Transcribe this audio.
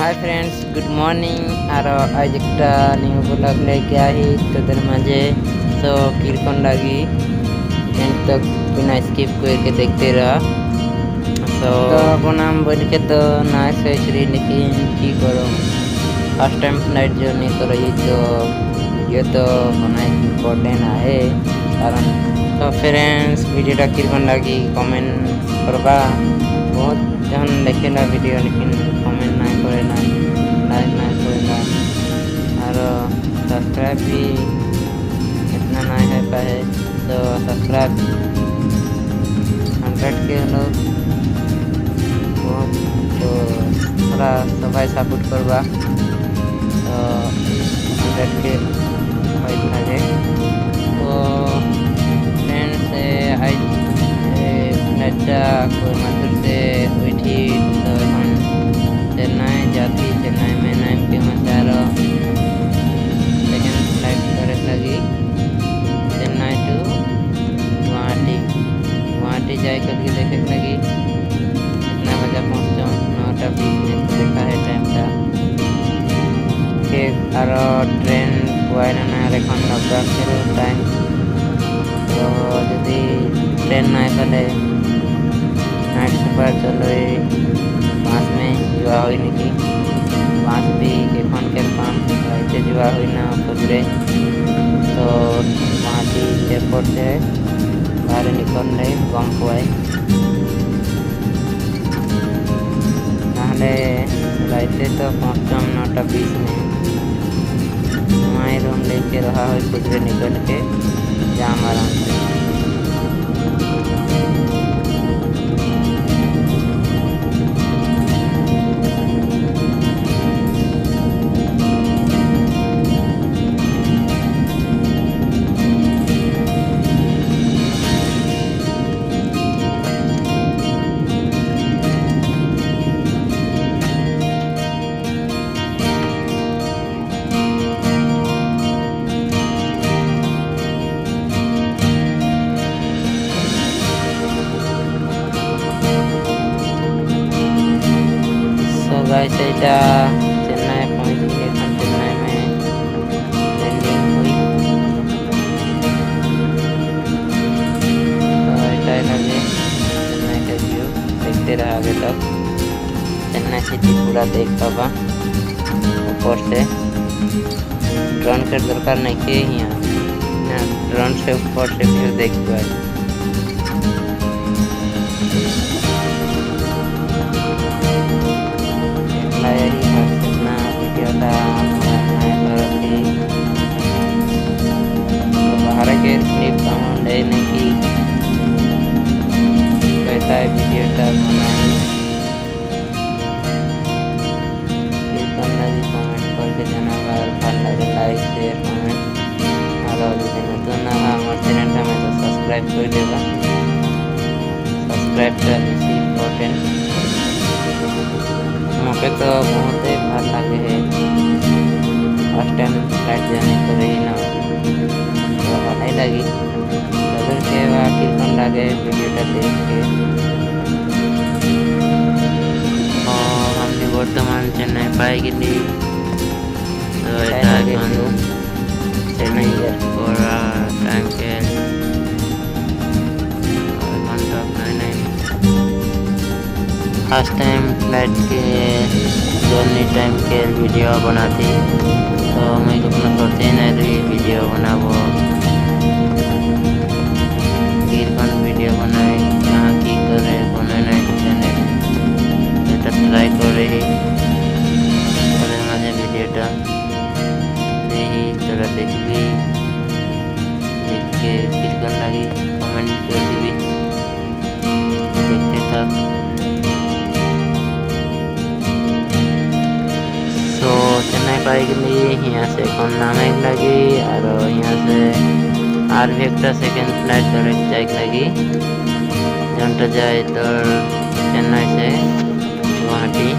Hi friends, good morning. और आज एक न्यू ब्लॉग लेके आई তোদের মাঝে। तो কিরকম লাগি एंड तक बिना स्किप करके देखते रहा। तो बनाम बोल के तो ना सोच रही, लेकिन की करो, फर्स्ट टाइम फ्लाइट जर्नी करो तो ये तो बना इम्पोर्टेंट है कारण। तो फ्रेंड्स वीडियोटा किरकम लगी कमेंट करवा। बहुत जन देखेला वीडियो लेकिन कमेंट ना करे ना, लाइक ना करे ना, और सब्सक्राइब भी इतना ना है पाए। तो सब्सक्राइब 100 के लोग बहुत, तो थोड़ा सबाई सपोर्ट करवा। तो 100 के फाइट लगे। तो फ्रेंड्स आज फ्लाइटटा कोयम्बटूर से उठी तो এখন चेन्नई जाती। चेन्नई में नाम के मचारो सेकेंड फ्लाइट करे लगी चेन्नई टू गुवाहाटी। गुवाहाटी जाए करके देखे लगी कितना बजे पहुँचो, 9:20 में देखा है टाइम था के। और ट्रेन पुआना ना এখন লকডাউন शुरू टाइम। तो যদি ट्रेन ना पाले नाइट सुपर चलो 5 में जुआ हुई निकी 5 भी এখন के 5 राइते जुआ हुई ना खुदरे। तो 5 एयरपोर्ट से बाहर निकल रहे गम पुआई नाहले राइते तो पहुँचम 9:20 में। वहाँ रूम लेके रहा हुई खुदरे निकल के जाम आराम से। गाइस এটা चेन्नई पहुंच गए। এখন चेन्नई में लैंडिंग हुई। तो ऐसा लगे चेन्नई का व्यू देखते रहा आगे तक। चेन्नई सिटी पूरा देख पावा ऊपर से। ड्रोन के दरकार नहीं के यहाँ ड्रोन से ऊपर से व्यू देख पाए। वीडियोटा बनाई कमेंट करके জানাবা। আর ভালো লাগে লাইক শেয়ার কমেন্ট। আর যদি নতুন না আমার চ্যানেলটা में तो सब्सक्राइब कर देगा। सब्सक्राइबটা বেশি ইম্পর্টেন্ট। मुझे तो बहुत ही भाल लगे है फर्स्ट टाइम फ्लाइट जर्नी कर रही ना, तो भाई लगी। तब के किरकम लगे वीडियोटा देख के। हमने बर्तमान चेन्नई पाई गई। तो এটা এখন चेन्नई एयरपोर्ट टाइम के फर्स्ट टाइम फ्लाइट के जर्नी टाइम के वीडियो बनाती। तो मैं अपना करते नहीं रही वीडियो बनाबो किरकन वीडियो बनाए कहाँ की करे बने नहीं चैनल এটা ट्राई कर रही माঝে वीडियोटा देखी তোরা देखबी देख के किरकन लगी कमेंट कर दिबी देखते थक। तो चेन्नई पाई गई यहाँ से कौन नामे लगी। और यहाँ से और भी एक सेकेंड फ्लाइट धरे जाए लगी जोटा जाए तो चेन्नई से गुवाहाटी।